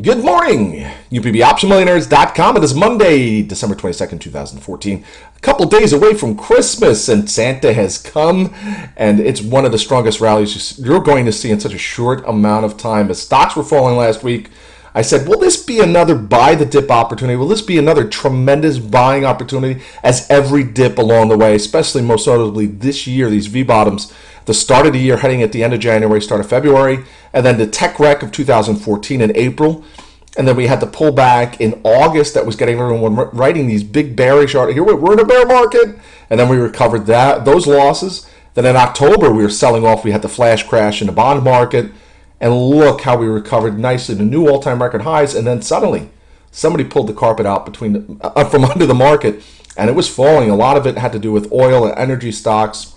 Good morning, UPBOptionMillionaires.com. It is Monday, December 22nd, 2014. A couple days away from Christmas, and Santa has come, and it's one of the strongest rallies you're going to see in such a short amount of time. As stocks were falling last week, I said, will this be another buy the dip opportunity? Will this be another tremendous buying opportunity? As every dip along the way, especially most notably this year, these V-bottoms, the start of the year heading at the end of January, start of February, and then the tech wreck of 2014 in April. And then we had the pullback in August that was getting everyone writing these big bearish articles. Here we're in a bear market. And then we recovered those losses. Then in October, we were selling off. We had the flash crash in the bond market. And look how we recovered nicely to new all-time record highs. And then suddenly, somebody pulled the carpet out from under the market. And it was falling. A lot of it had to do with oil and energy stocks.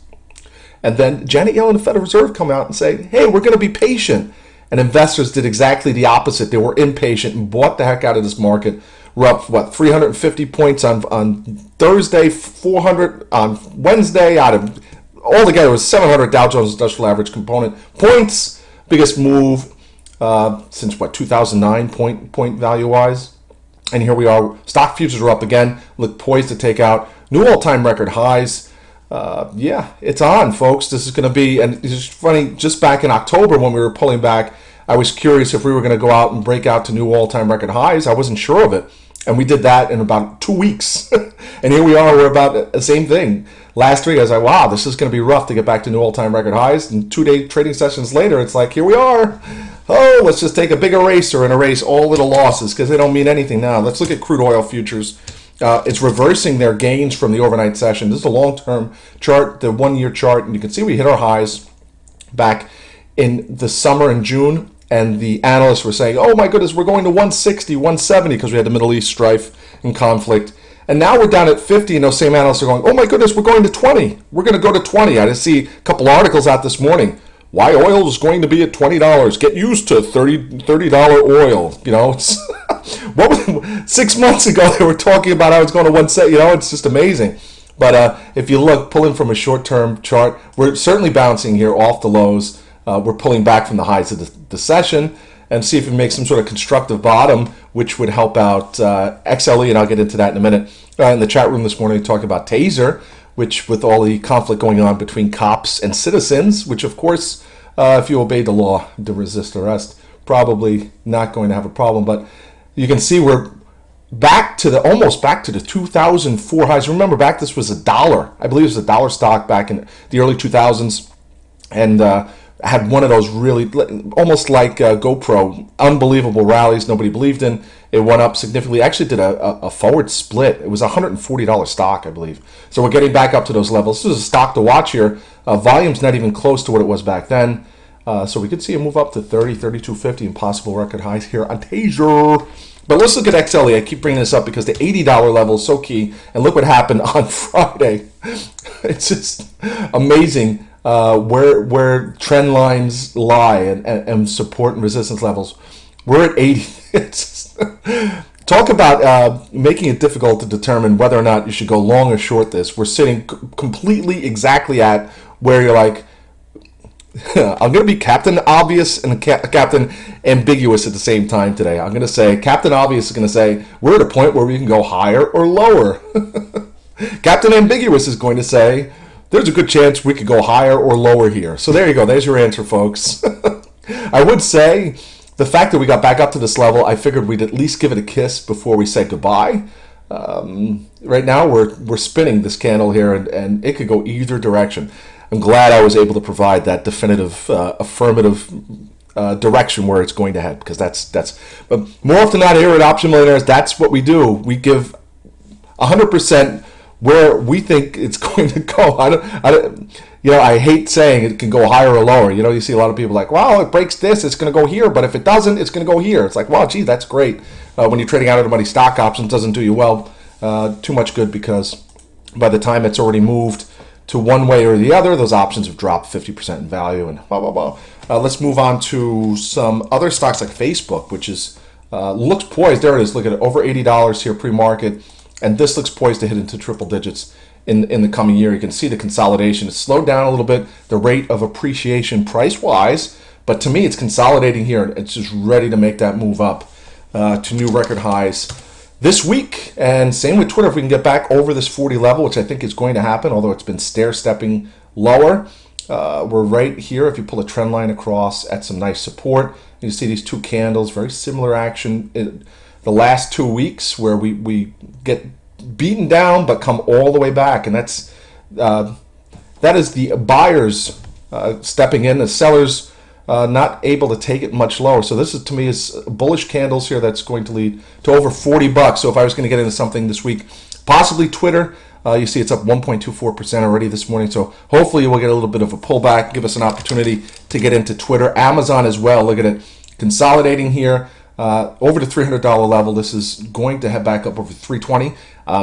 And then Janet Yellen and the Federal Reserve come out and say, hey, we're going to be patient. And investors did exactly the opposite. They were impatient and bought the heck out of this market. We're up, 350 points on Thursday, 400 on Wednesday. Altogether, it was 700 Dow Jones Industrial Average component points. Biggest move since, 2009 point value-wise. And here we are. Stock futures are up again. Look poised to take out new all-time record highs. Yeah, it's on, folks. This is going to be, and it's funny, just back in October when we were pulling back, I was curious if we were going to go out and break out to new all-time record highs. I wasn't sure of it. And we did that in about 2 weeks. And here we are, we're about the same thing. Last week, I was like, wow, this is going to be rough to get back to new all-time record highs. And 2-day trading sessions later, it's like, here we are. Oh, let's just take a big eraser and erase all little losses because they don't mean anything now. Let's look at crude oil futures. It's reversing their gains from the overnight session. This is a long-term chart, the one-year chart, and you can see we hit our highs back in the summer in June, and the analysts were saying, oh my goodness, we're going to 160, 170 because we had the Middle East strife and conflict. And now we're down at 50, and those same analysts are going, oh my goodness, we're going to 20. We're going to go to 20. I just see a couple articles out this morning. Why oil is going to be at $20. Get used to $30 oil. You know, it's what was 6 months ago they were talking about how it's going to 170. You know, it's just amazing. But if you look, pulling from a short-term chart, we're certainly bouncing here off the lows. We're pulling back from the highs of the session and see if we make some sort of constructive bottom, which would help out XLE, and I'll get into that in a minute. In the chat room this morning, talking about Taser, which with all the conflict going on between cops and citizens, which of course, if you obey the law to resist arrest, probably not going to have a problem. But you can see we're almost back to the 2004 highs. Remember back, this was $1. I believe it was $1 stock back in the early 2000s. And had one of those really, almost like GoPro, unbelievable rallies nobody believed in. It went up significantly. Actually did a forward split. It was a $140 stock, I believe. So we're getting back up to those levels. This is a stock to watch here. Volume's not even close to what it was back then. So we could see it move up to 30, 32.50 and possible record highs here on Taser. But let's look at XLE. I keep bringing this up because the $80 level is so key. And look what happened on Friday. It's just amazing where trend lines lie and support and resistance levels. We're at 80. It's just, talk about making it difficult to determine whether or not you should go long or short this. We're sitting completely exactly at where you're like, I'm going to be Captain Obvious and Captain Ambiguous at the same time today. I'm going to say, Captain Obvious is going to say, we're at a point where we can go higher or lower. Captain Ambiguous is going to say, there's a good chance we could go higher or lower here. So there you go. There's your answer, folks. I would say the fact that we got back up to this level, I figured we'd at least give it a kiss before we say goodbye. Right now, we're spinning this candle here, and it could go either direction. I'm glad I was able to provide that definitive, affirmative direction where it's going to head, because that's. But more often than not, here at Option Millionaires, that's what we do. We give 100% where we think it's going to go. I hate saying it can go higher or lower. You know, you see a lot of people like, wow, it breaks this, it's going to go here, but if it doesn't, it's going to go here. It's like, wow, gee, that's great. When you're trading out of the money, stock options doesn't do you well, too much good, because by the time it's already moved to one way or the other, those options have dropped 50% in value and blah, blah, blah. Let's move on to some other stocks like Facebook, which is looks poised. There it is. Look at it, over $80 here pre-market. And this looks poised to hit into triple digits in the coming year. You can see the consolidation. It's slowed down a little bit, the rate of appreciation price-wise, but to me it's consolidating here. It's just ready to make that move up. to new record highs this week. And same with Twitter. If we can get back over this 40 level, which I think is going to happen, although it's been stair-stepping lower, we're right here. If you pull a trend line across at some nice support, you see these two candles, very similar action in the last 2 weeks, where we get beaten down but come all the way back. And that is the buyers stepping in, the sellers not able to take it much lower. So this is, to me, is bullish candles here that's going to lead to over 40 bucks. So if I was going to get into something this week, possibly Twitter. You see it's up 1.24% already this morning. So hopefully we'll get a little bit of a pullback, give us an opportunity to get into Twitter. Amazon as well. Look at it consolidating here over the $300 level. This is going to head back up over 320.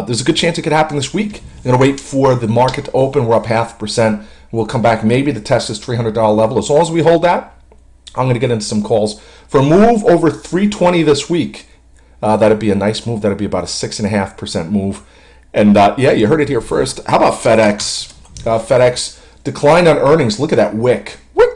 There's a good chance it could happen this week. I'm going to wait for the market to open. We're up 0.5%. We'll come back maybe to test this $300 level. As long as we hold that, I'm going to get into some calls for a move over 320 this week. That'd be a nice move. That'd be about a 6.5% move. And yeah, you heard it here first. How about FedEx? FedEx declined on earnings. Look at that wick. Wick.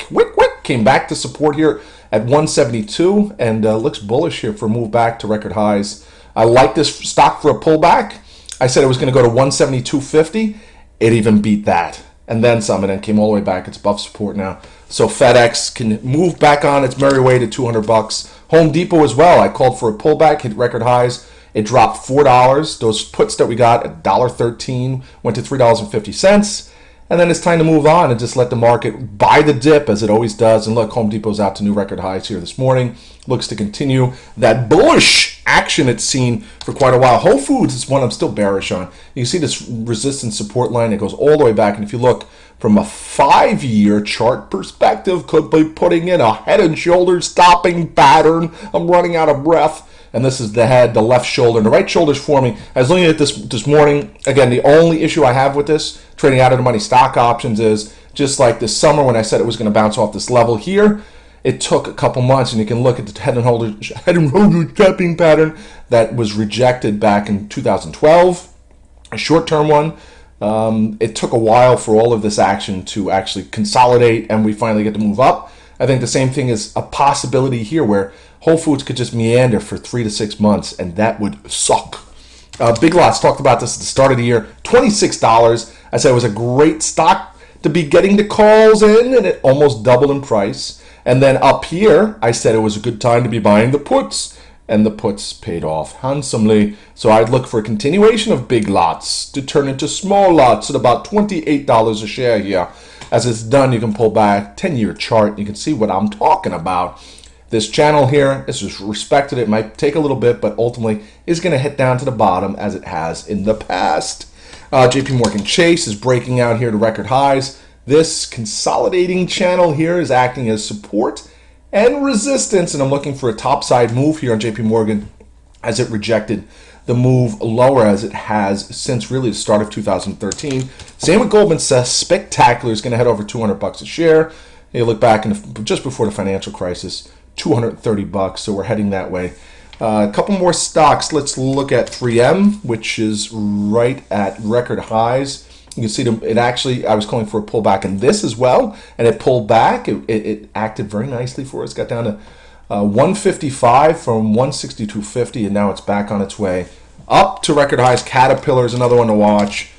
Came back to support here at 172 and looks bullish here for a move back to record highs. I like this stock for a pullback. I said it was going to go to 172.50. It even beat that. And then some, and then came all the way back. It's above support now. So FedEx can move back on its merry way to 200 bucks. Home Depot as well. I called for a pullback, hit record highs. It dropped $4. Those puts that we got at $1.13 went to $3.50. And then it's time to move on and just let the market buy the dip as it always does. And look, Home Depot's out to new record highs here this morning. Looks to continue that bullish action it's seen for quite a while. Whole Foods is one I'm still bearish on. You can see this resistance support line. It goes all the way back. And if you look from a 5-year chart perspective, could be putting in a head and shoulders stopping pattern. I'm running out of breath. And this is the head, the left shoulder, and the right shoulder's forming. I was looking at this morning. Again, the only issue I have with this, trading out of the money stock options, is just like this summer when I said it was going to bounce off this level here, it took a couple months, and you can look at the head and shoulder tapping pattern that was rejected back in 2012, a short-term one. It took a while for all of this action to actually consolidate, and we finally get to move up. I think the same thing is a possibility here where Whole Foods could just meander for 3 to 6 months, and that would suck. Big Lots talked about this at the start of the year. $26. I said it was a great stock to be getting the calls in, and it almost doubled in price. And then up here, I said it was a good time to be buying the puts, and the puts paid off handsomely. So I'd look for a continuation of Big Lots to turn into small lots at about $28 a share here. As it's done, you can pull back 10-year chart. You can see what I'm talking about. This channel here is just respected. It might take a little bit, but ultimately is going to hit down to the bottom as it has in the past. JP Morgan Chase is breaking out here to record highs. This consolidating channel here is acting as support and resistance, and I'm looking for a topside move here on JP Morgan as it rejected the move lower as it has since really the start of 2013. Same with Goldman Sachs. Spectacular is going to head over 200 bucks a share. You look back just before the financial crisis, 230 bucks. So we're heading that way. A couple more stocks. Let's look at 3M, which is right at record highs. You can see it actually, I was calling for a pullback in this as well, and it pulled back. It acted very nicely for us. Got down to 155 from 162.50, and now it's back on its way up to record highs. Caterpillar is another one to watch.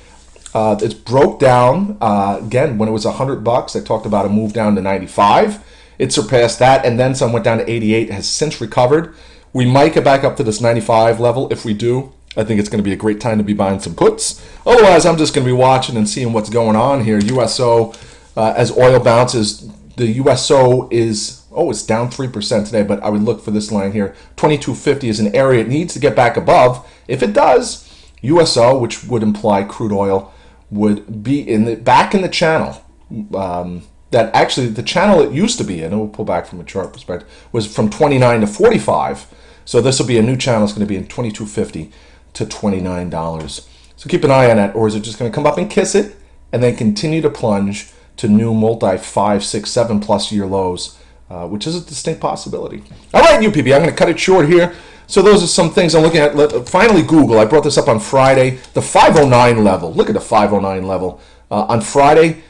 It's broke down again when it was 100 bucks. I talked about a move down to 95. It surpassed that, and then some went down to 88. Has since recovered. We might get back up to this 95 level. If we do, I think it's going to be a great time to be buying some puts. Otherwise, I'm just going to be watching and seeing what's going on here. USO, as oil bounces, the USO is, it's down 3% today, but I would look for this line here. 22.50 is an area it needs to get back above. If it does, USO, which would imply crude oil, would be back in the channel. That actually, the channel it used to be in, and we'll pull back from a chart perspective, was from 29 to 45. So this will be a new channel. It's going to be in 22.50 to $29. So keep an eye on that, or is it just going to come up and kiss it and then continue to plunge to new multi 5, 6, 7 plus year lows, which is a distinct possibility. All right, UPB, I'm going to cut it short here. So those are some things I'm looking at. Finally, Google. I brought this up on Friday. The 509 level. Look at the 509 level. On Friday,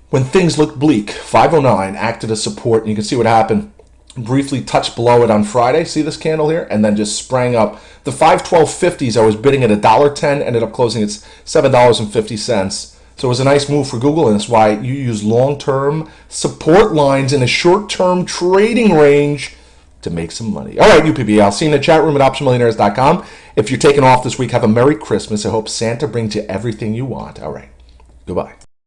when things looked bleak, 509 acted as support, and you can see what happened. briefly touched below it on Friday. See this candle here? And then just sprang up. The 512.50s I was bidding at $1.10, ended up closing at $7.50. So it was a nice move for Google, and that's why you use long-term support lines in a short-term trading range to make some money. All right, UPB, I'll see you in the chat room at optionmillionaires.com. If you're taking off this week, have a Merry Christmas. I hope Santa brings you everything you want. All right, goodbye.